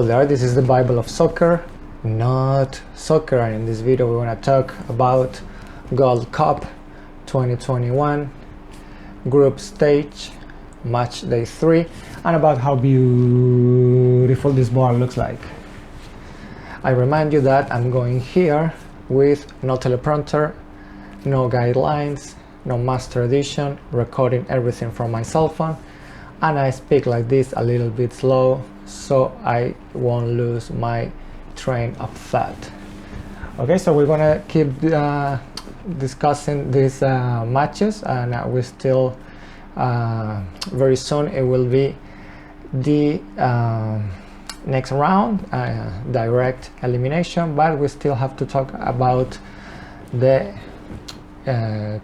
Hello there, this is the Bible of soccer, not soccer, and in this video we want to talk about Gold Cup 2021 group stage match day 3 and about how beautiful this ball looks like. I remind you that I'm going here with no teleprompter, no guidelines, no master edition, recording everything from my cell phone, and I speak like this a little bit slow so I won't lose my train of thought. Okay, so we're gonna keep discussing these matches, and we still very soon it will be the next round, direct elimination, but we still have to talk about the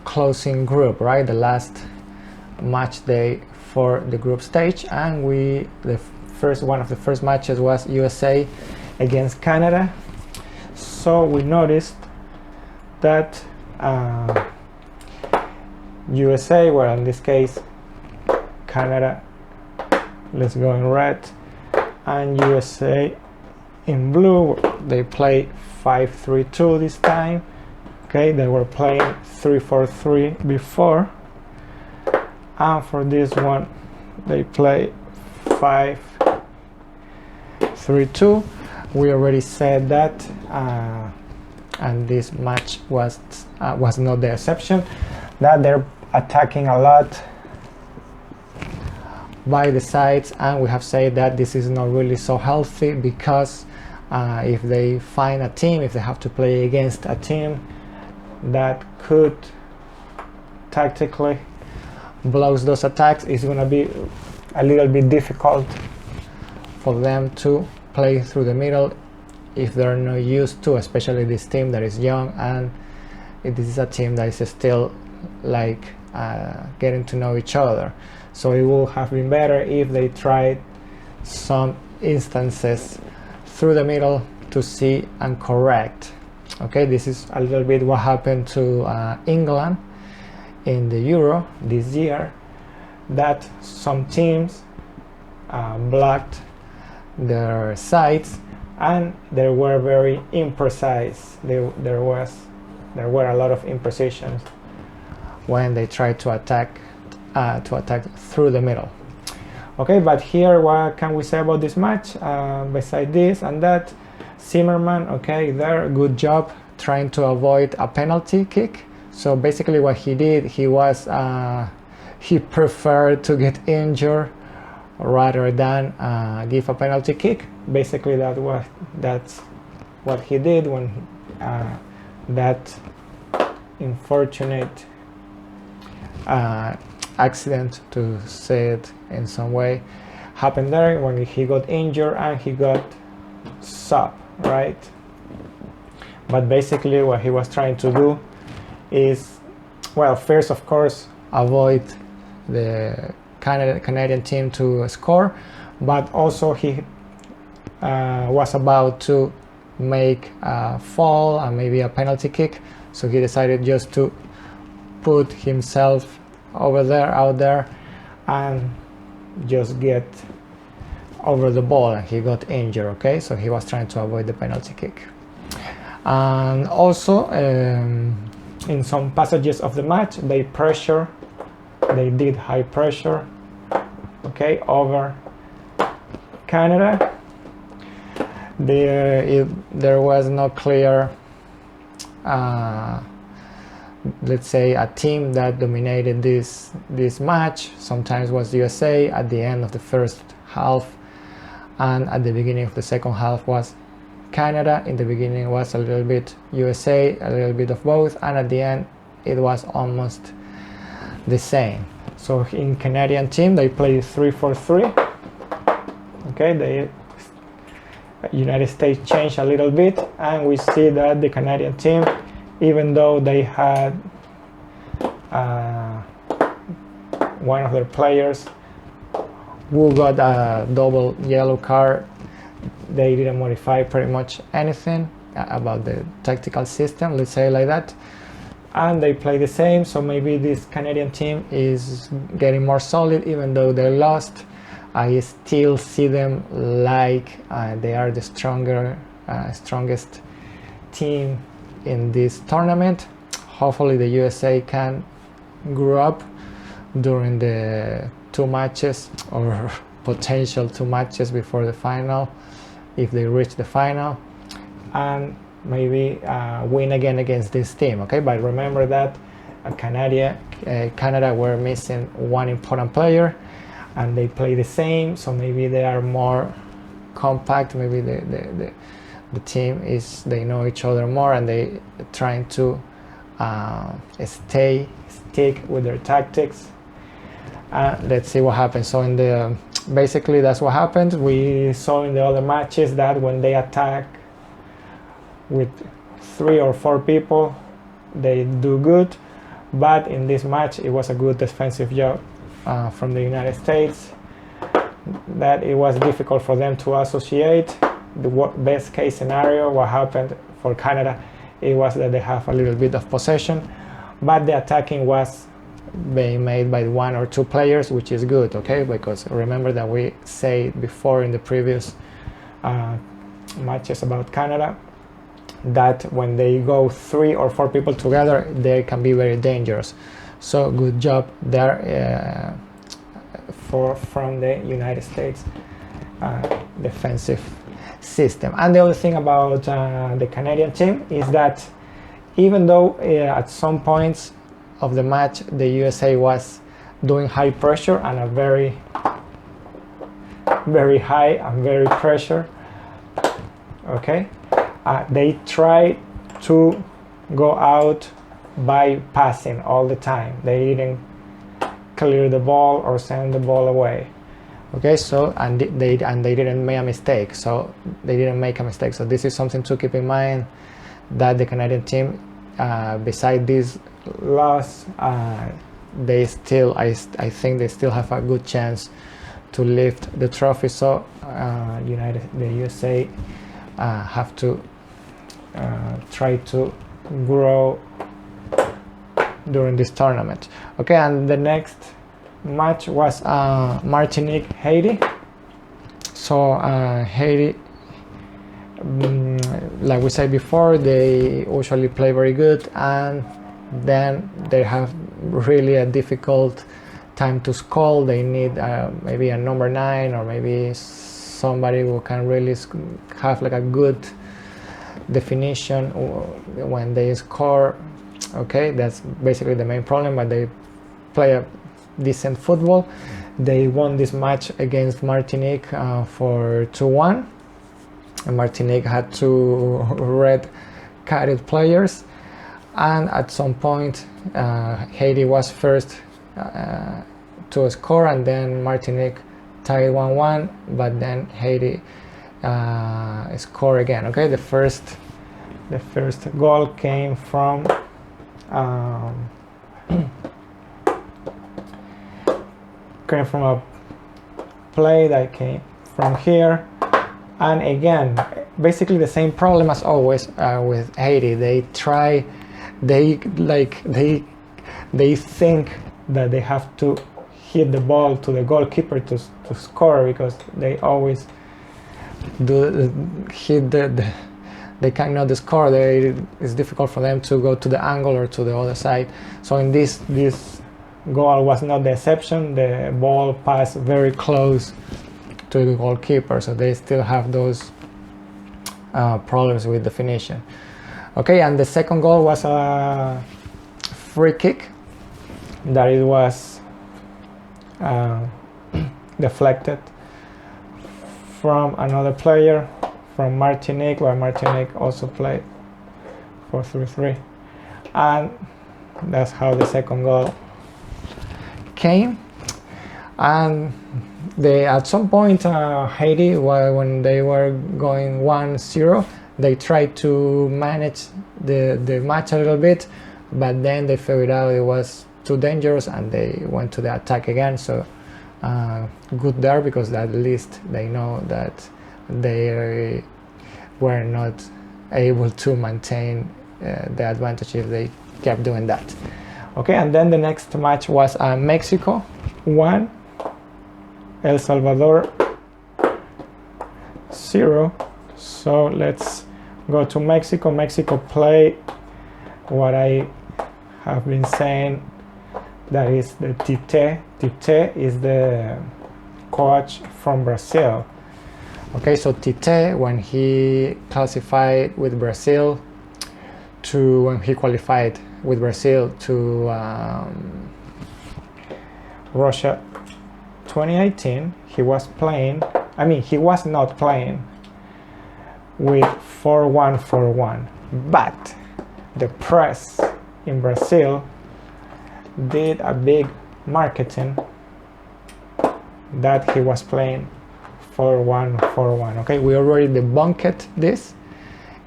closing group, right? The last match day for the group stage, and one of the first matches was USA against Canada. So we noticed that USA, well in this case Canada, let's go in red, and USA in blue, they play 5-3-2 this time. Okay, they were playing 3-4-3 before, and for this one they play 5-3-2. We already said that, and this match was not the exception, that they're attacking a lot by the sides, and we have said that this is not really so healthy, because if they find a team, if they have to play against a team that could tactically block those attacks, it's going to be a little bit difficult for them to play through the middle if they're not used to, especially this team that is young, and this is a team that is still like getting to know each other. So it would have been better if they tried some instances through the middle to see and correct. Okay, this is a little bit what happened to England in the Euro this year, that some teams blocked their sides and they were very imprecise. There were a lot of imprecisions when they tried to attack through the middle. Okay, but here what can we say about this match besides this and that? Zimmerman, okay, there, good job trying to avoid a penalty kick. So basically what he did, he preferred to get injured rather than give a penalty kick. Basically that's what he did when that unfortunate accident, to say it in some way, happened there when he got injured and he got subbed, right? But basically what he was trying to do is, well, first of course avoid the Canadian team to score, but also he was about to make a fall and maybe a penalty kick, so he decided just to put himself out there and just get over the ball, and he got injured. Okay, so he was trying to avoid the penalty kick. And also in some passages of the match they did high pressure, okay, over Canada. There was no clear let's say a team that dominated this match. Sometimes was USA at the end of the first half, and at the beginning of the second half was Canada. In the beginning was a little bit USA, a little bit of both, and at the end it was almost the same. So in Canadian team they played 3-4-3. Okay, the United States changed a little bit, and we see that the Canadian team, even though they had one of their players who got a double yellow card, they didn't modify pretty much anything about the tactical system, let's say like that, and they play the same. So maybe this Canadian team is getting more solid even though they lost. I still see them like they are the strongest team in this tournament. Hopefully the USA can grow up during the 2 matches or potential 2 matches before the final, if they reach the final, and maybe win again against this team. Okay, but remember that Canada were missing one important player, and they play the same, so maybe they are more compact. Maybe the team is, they know each other more, and they trying to stick with their tactics. Let's see what happens. So in the basically that's what happened. We saw in the other matches that when they attack with 3 or 4 people, they do good, but in this match it was a good defensive job from the United States, that it was difficult for them to associate. The best case scenario, what happened for Canada, it was that they have a little bit of possession, but the attacking was being made by 1 or 2 players, which is good, okay? Because remember that we said before in the previous matches about Canada that when they go 3 or 4 people together, they can be very dangerous. So good job there from the United States defensive system. And the other thing about the Canadian team is that even though at some points of the match the USA was doing high pressure and a very high and very pressure, okay, they try to go out by passing all the time. They didn't clear the ball or send the ball away. Okay, so and they didn't make a mistake. So So this is something to keep in mind, that the Canadian team, beside this loss, they still, I think they still have a good chance to lift the trophy. So the USA have to try to grow during this tournament. Okay, and the next match was Martinique, Haiti. So Haiti, like we said before, they usually play very good, and then they have really a difficult time to score. They need maybe a number 9, or maybe somebody who can really have like a good definition when they score. Okay, that's basically the main problem, but they play a decent football. They won this match against Martinique for 2-1, and Martinique had 2 red-carded players, and at some point Haiti was first to score, and then Martinique tied 1-1, but then Haiti scored again. Okay, the first goal came from a play that came from here, and again basically the same problem as always with Haiti. They think that they have to hit the ball to the goalkeeper to score, because they always hit they cannot score. It's difficult for them to go to the angle or to the other side. So in this goal was not the exception. The ball passed very close to the goalkeeper, so they still have those problems with definition. Okay, and the second goal was a free kick that it was deflected from another player from Martinique, where Martinique also played for 3-3, and that's how the second goal came. And at some point Haiti, when they were going 1-0, they tried to manage the match a little bit, but then they figured out it was too dangerous and they went to the attack again. So good there, because at least they know that they were not able to maintain the advantage if they kept doing that. Okay, and then the next match was Mexico 1, El Salvador 0. So let's go to Mexico. Mexico play what I have been saying, that is the Tite. Tite is the coach from Brazil. Okay, so Tite, when he classified with Brazil to, when he qualified with Brazil to Russia 2018, he was playing, I mean, he was not playing with 4-1-4-1, but the press in Brazil did a big marketing that he was playing 4-1-4-1. Okay, we already debunked this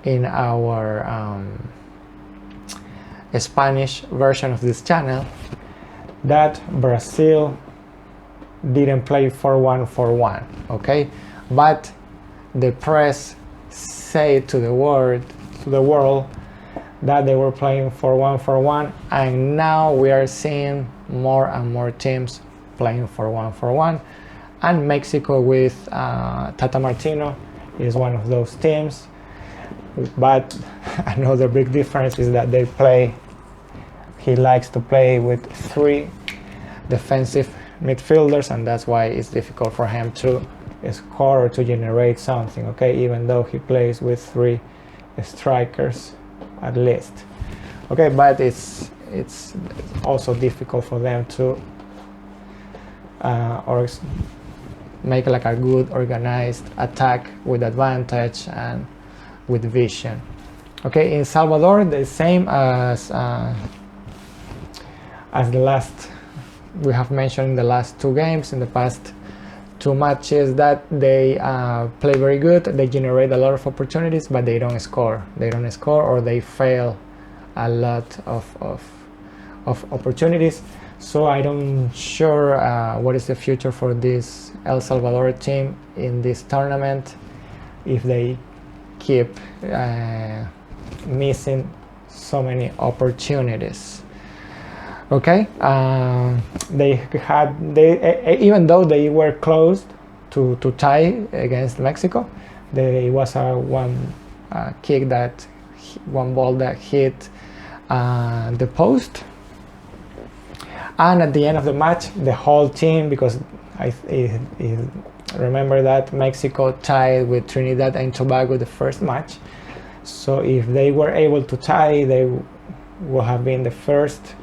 in our Spanish version of this channel, that Brazil didn't play 4-1-4-1. Okay, but the press say to the world that they were playing 4-1-4-1, and now we are seeing more and more teams playing 4-1-4-1, and Mexico with Tata Martino is one of those teams. But another big difference is that he likes to play with 3 defensive midfielders, and that's why it's difficult for him to score or to generate something. Okay, even though he plays with 3 strikers at least. Okay, but it's also difficult for them to make like a good organized attack with advantage and with vision. Okay, in Salvador, the same as the last, we have mentioned in the last 2 games, in the past 2 matches, that they play very good, they generate a lot of opportunities, but they don't score. Or they fail a lot of opportunities. So I don't sure what is the future for this El Salvador team in this tournament, if they keep missing so many opportunities. Okay, even though they were close to tie against Mexico, there was one ball that hit the post, and at the end of the match, the whole team, because I remember that Mexico tied with Trinidad and Tobago the first match, so if they were able to tie, they would have been the first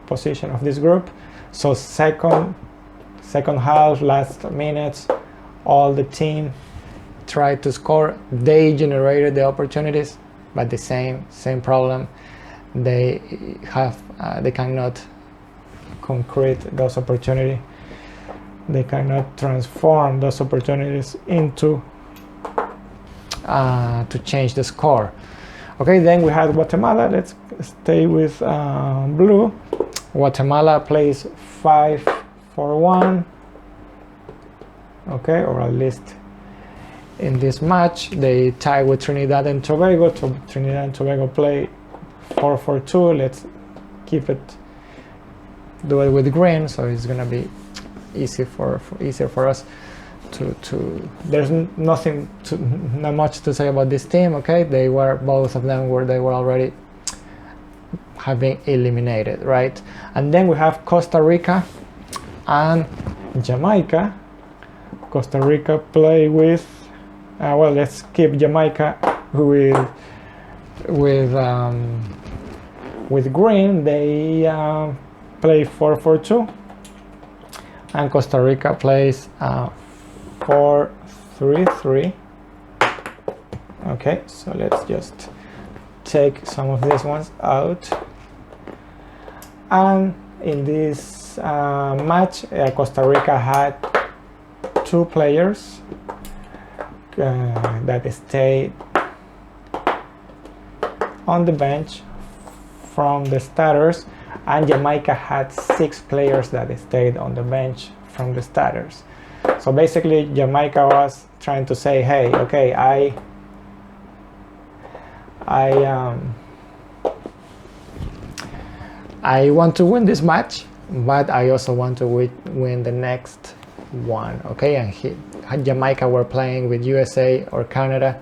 position of this group. So second half, last minutes, all the team tried to score. They generated the opportunities, but the same problem. They cannot concrete those opportunities. They cannot transform those opportunities into to change the score. Okay, then we had Guatemala. Let's stay with blue. Guatemala plays 5-4-1. Okay, or at least in this match they tie with Trinidad and Tobago. Trinidad and Tobago play 4-4-2. Let's do it with green, so it's gonna be easier for us to there's not much to say about this team. Okay, both of them were already have been eliminated, right? And then we have Costa Rica and Jamaica. Costa Rica play with well, let's keep Jamaica with green. They play 4-4-2, and Costa Rica plays 4-3-3. Okay, so let's just take some of these ones out. And in this match, Costa Rica had 2 players that stayed on the bench from the starters, and Jamaica had 6 players that stayed on the bench from the starters. So basically Jamaica was trying to say, hey, okay, I want to win this match, but I also want to win the next 1. Okay, and Jamaica were playing with USA or Canada,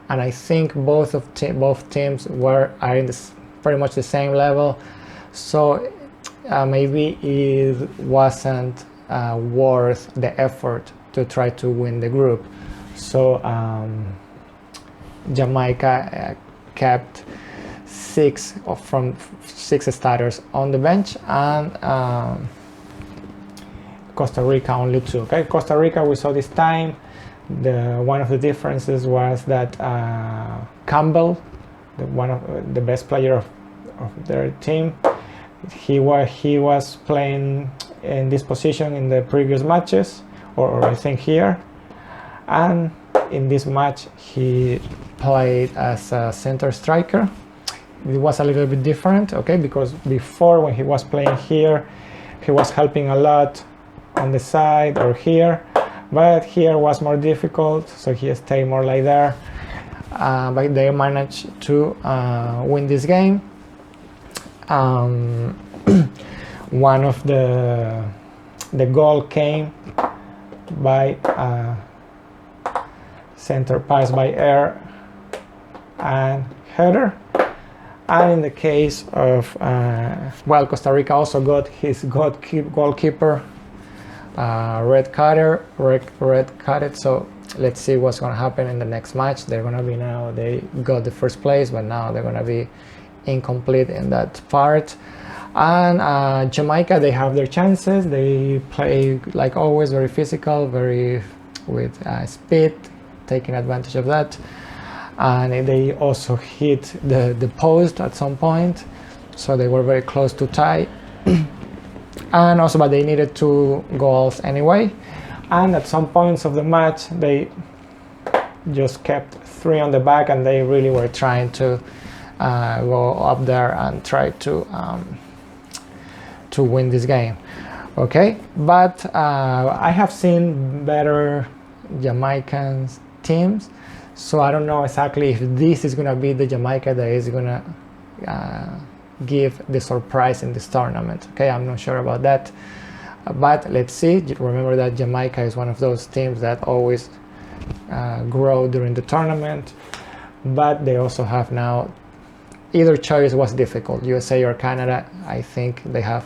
and I think both teams are in this pretty much the same level, so maybe it wasn't worth the effort to try to win the group. So Jamaica kept 6 starters on the bench, and Costa Rica only 2. Okay, Costa Rica, we saw this time, one of the differences was that Campbell, one of the best player of their team, he was playing in this position in the previous matches, or I think here, and in this match he played as a center striker. It was a little bit different, okay, because before when he was playing here, he was helping a lot on the side or here, but here was more difficult, so he stayed more like there. But they managed to win this game. One of the goal came by center pass by air and header, and in the case of Costa Rica also got his goalkeeper red carded. So let's see what's going to happen in the next match. They're going to be, now they got the first place, but now they're going to be incomplete in that part. And Jamaica, they have their chances. They play like always, very physical, very with speed, taking advantage of that. And they also hit the post at some point, so they were very close to tie. And also, but they needed 2 goals anyway. And at some points of the match, they just kept 3 on the back, and they really were trying to go up there and try to win this game. Okay, but I have seen better Jamaican teams, so I don't know exactly if this is gonna be the Jamaica that is gonna give the surprise in this tournament. Okay, I'm not sure about that, but let's see. Remember that Jamaica is one of those teams that always grow during the tournament, but they also have now, either choice was difficult, USA or Canada. I think they have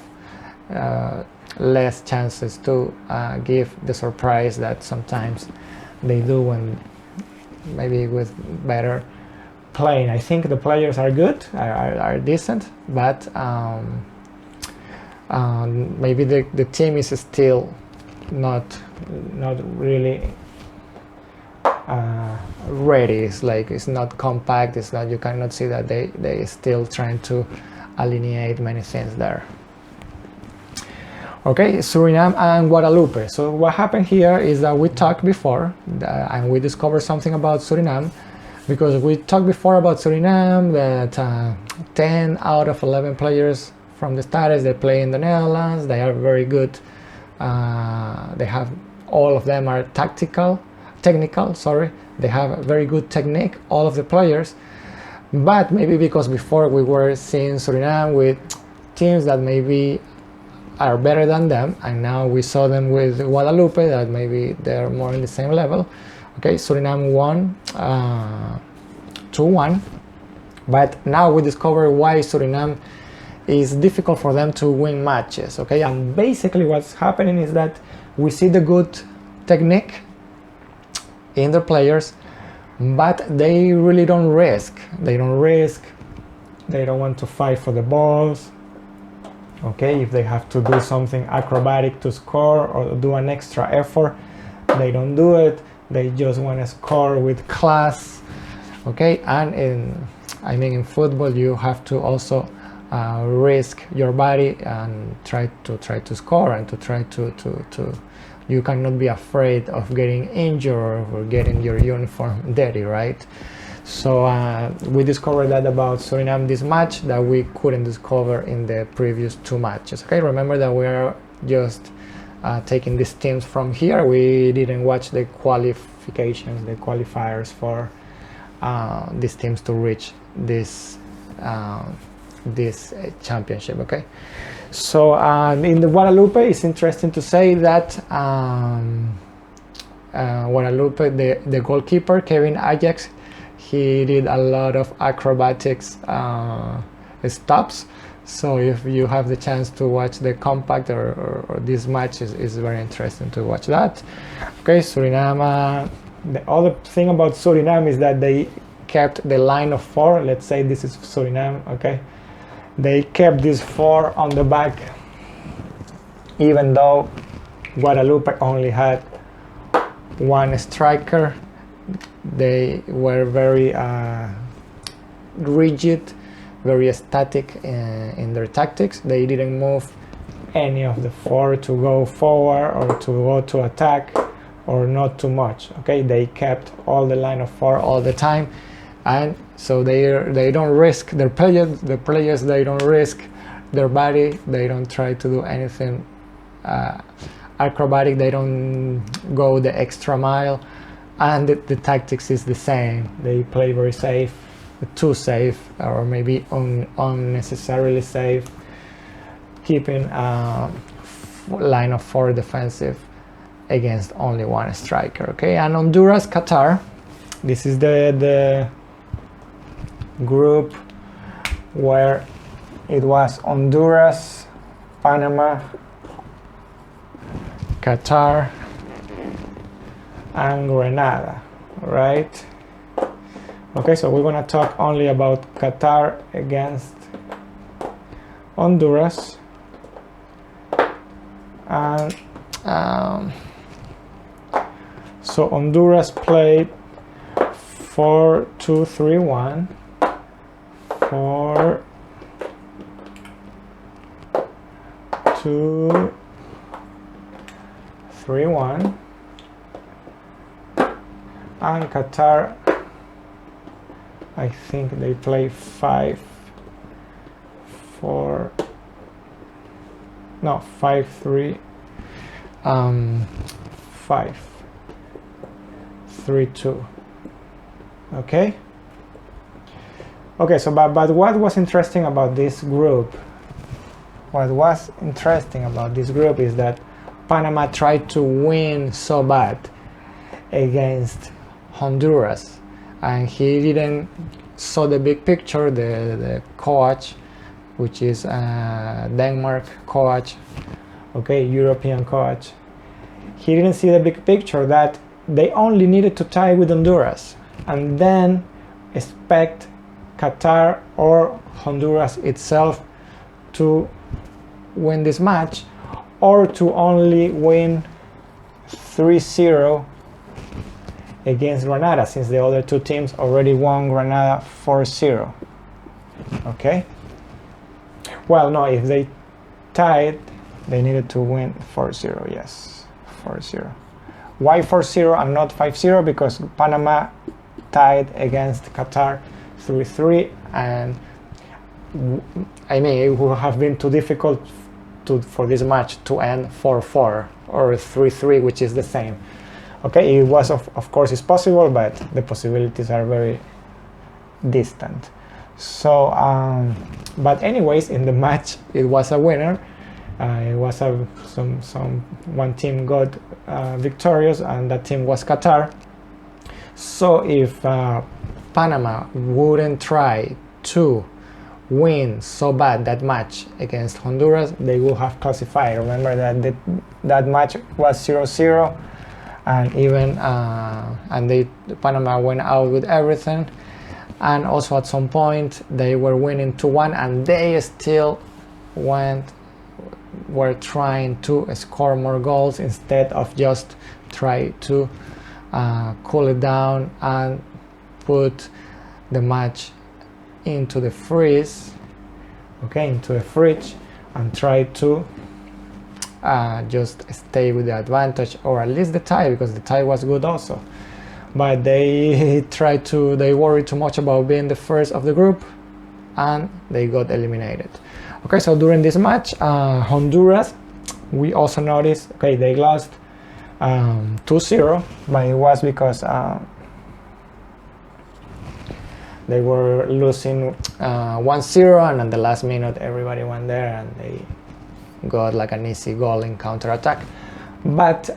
less chances to give the surprise that sometimes they do when maybe with better playing. I think the players are good, are decent, but maybe the team is still not really ready. It's like it's not compact. It's not, you cannot see that they still trying to alienate many things there. Okay, Suriname and Guadeloupe. So what happened here is that we talked before, and we discovered something about Suriname, because we talked before about Suriname that 10 out of 11 players from the starters, they play in the Netherlands. They are very good. They have, all of them are technical. Sorry, they have a very good technique, all of the players. But maybe because before we were seeing Suriname with teams that maybe are better than them, and now we saw them with Guadeloupe that maybe they're more in the same level. Okay, Suriname won 2-1, but now we discover why Suriname is difficult for them to win matches. Okay, and basically what's happening is that we see the good technique in the players, but they really don't risk. They don't want to fight for the balls. Okay, if they have to do something acrobatic to score or do an extra effort, they don't do it. They just want to score with class. Okay, and in football you have to also risk your body and try to score, and to try to you cannot be afraid of getting injured or getting your uniform dirty, right? So we discovered that about Suriname this match that we couldn't discover in the previous 2 matches. Okay, remember that we are just taking these teams from here. We didn't watch the qualifications, the qualifiers for these teams to reach this championship. Okay, So in the Guadeloupe, it's interesting to say that Guadeloupe, the goalkeeper Kevin Ajax, he did a lot of acrobatics stops. So if you have the chance to watch the compact or this match, is very interesting to watch that. Okay, Suriname. The other thing about Suriname is that they kept the line of 4. Let's say this is Suriname. Okay, they kept this 4 on the back, even though Guadeloupe only had 1 striker. They were very rigid, very static in their tactics. They didn't move any of the 4 to go forward or to go to attack, or not too much. Okay, they kept all the line of 4 all the time, and so they don't risk their players. The players, they don't risk their body. They don't try to do anything acrobatic. They don't go the extra mile, and the tactics is the same. They play very safe, too safe, or maybe unnecessarily safe, keeping line of 4 defensive against only 1 striker. Okay, and Honduras, Qatar. This is the group where it was Honduras, Panama, Qatar, and Grenada, right? Okay, so we're gonna talk only about Qatar against Honduras, and so Honduras played 4-2-3-1, 4-2-3-1, and Qatar, I think they play 5-3. Five, 3-2. Okay. Okay. So, but what was interesting about this group? What was interesting about this group is that Panama tried to win so bad against Honduras, and he didn't saw the big picture. The coach, which is Denmark coach, okay, European coach, he didn't see the big picture that they only needed to tie with Honduras and then expect Qatar or Honduras itself to win this match, or to only win 3-0 against Grenada, since the other 2 teams already won Grenada 4-0. Okay, well, no, if they tied, they needed to win 4-0. Yes, 4-0. Why 4-0 and not 5-0? Because Panama tied against Qatar 3-3, and I mean, it would have been too difficult for this match to end 4-4 or 3-3, which is the same. Okay, it was of course it's possible, but the possibilities are very distant. So, but anyways, in the match, it was a winner. It was one team got victorious, and that team was Qatar. So if Panama wouldn't try to win so bad that match against Honduras, they would have classified. Remember that that match was 0-0, and even Panama went out with everything. And also at some point they were winning 2-1, and they still were trying to score more goals instead of just try to cool it down and put the match into the freeze, okay, into the fridge, and try to just stay with the advantage, or at least the tie, because the tie was good also. But they worried too much about being the first of the group, and they got eliminated. Okay, so during this match, Honduras, we also noticed, okay, they lost 2-0, but it was because they were losing 1-0, and at the last minute everybody went there and got like an easy goal in counter-attack. But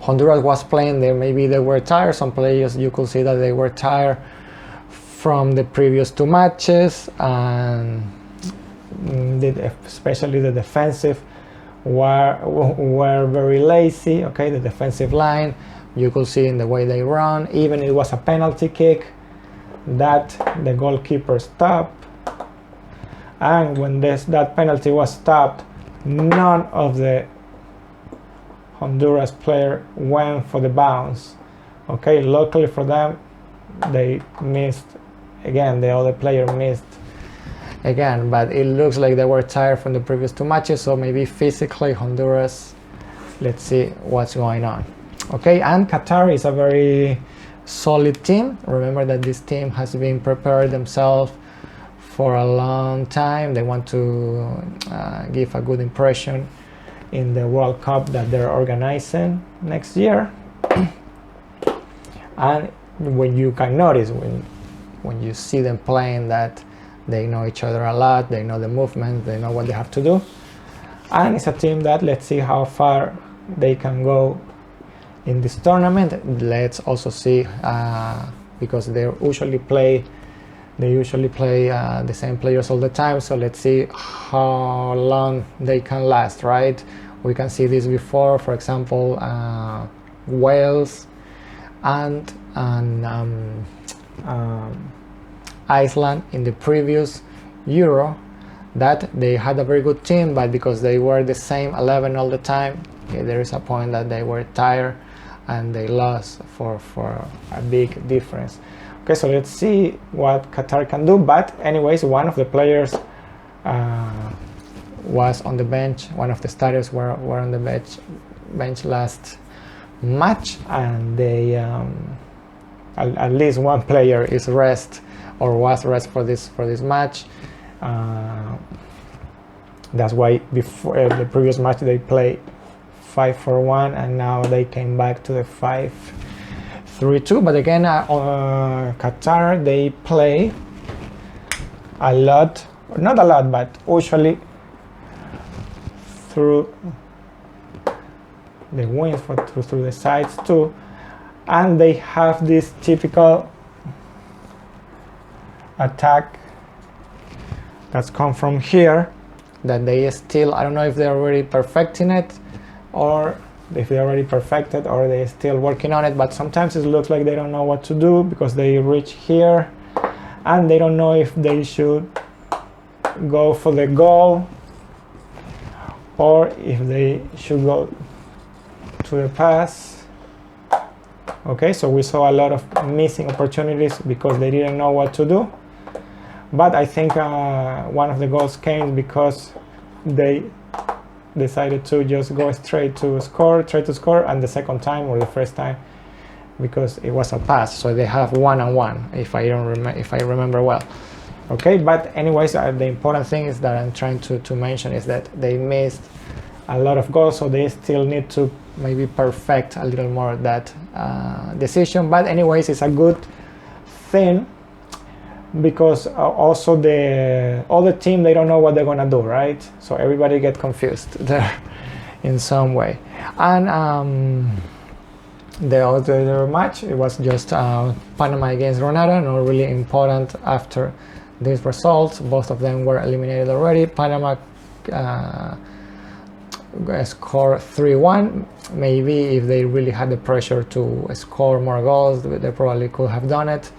Honduras was playing there. Maybe they were tired. Some players, you could see that they were tired from the previous 2 matches, and especially the defensive were very lazy. Okay, the defensive line, you could see in the way they run. Even it was a penalty kick that the goalkeeper stopped, and when that penalty was stopped, none of the Honduras player went for the bounce. Okay, luckily for them, they missed again. The other player missed again, but it looks like they were tired from the previous 2 matches, so maybe physically Honduras, let's see what's going on. Okay, and Qatar is a very solid team. Remember that this team has been prepared themselves for a long time. They want to give a good impression in the World Cup that they're organizing next year. And when you can notice, when you see them playing, that they know each other a lot, they know the movement, they know what they have to do. And it's a team that, let's see how far they can go in this tournament. Let's also see, because they usually play the same players all the time, so let's see how long they can last, right? We can see this before, for example, Wales and Iceland in the previous Euro, that they had a very good team, but because they were the same 11 all the time, there is a point that they were tired and they lost for a big difference. Okay, so let's see what Qatar can do. But anyways, one of the players was on the bench. One of the starters were on the bench last match, and they at least one player is rest, or was rest for this match. That's why before the previous match they played 5-4-1, and now they came back to the 5-3-2. But again, Qatar, they play a lot, not a lot, but usually through the wings, through the sides too, and they have this typical attack that's come from here, that they still, I don't know if they're already perfecting it, or if they're already perfected, or they're still working on it, but sometimes it looks like they don't know what to do, because they reach here and they don't know if they should go for the goal or if they should go to the pass. Okay, so we saw a lot of missing opportunities because they didn't know what to do. But I think one of the goals came because they decided to just go straight to score, and the second time, or the first time, because it was a pass, so they have 1-on-1, if I remember well. Okay, but anyways, the important thing is that I'm trying to mention is that they missed a lot of goals, so they still need to maybe perfect a little more that decision. But anyways, it's a good thing, because also the other team, they don't know what they're gonna do, right? So everybody get confused there in some way. And the other match, it was just Panama against Grenada, not really important after these results. Both of them were eliminated already. Panama scored 3-1. Maybe if they really had the pressure to score more goals, they probably could have done it.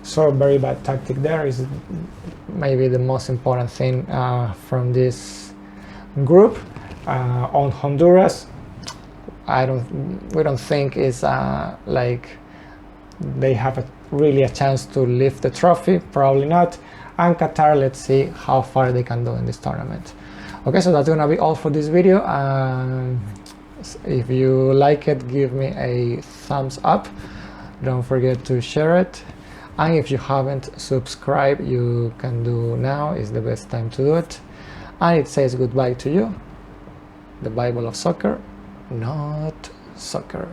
So very bad tactic there is maybe the most important thing from this group. On Honduras, we don't think it's like they have really a chance to lift the trophy, probably not. And Qatar, let's see how far they can do in this tournament. Okay, so that's gonna be all for this video. If you like it, give me a thumbs up. Don't forget to share it. And if you haven't subscribed, you can do now. Is the best time to do it. And it says goodbye to you. The Bible of soccer, not soccer.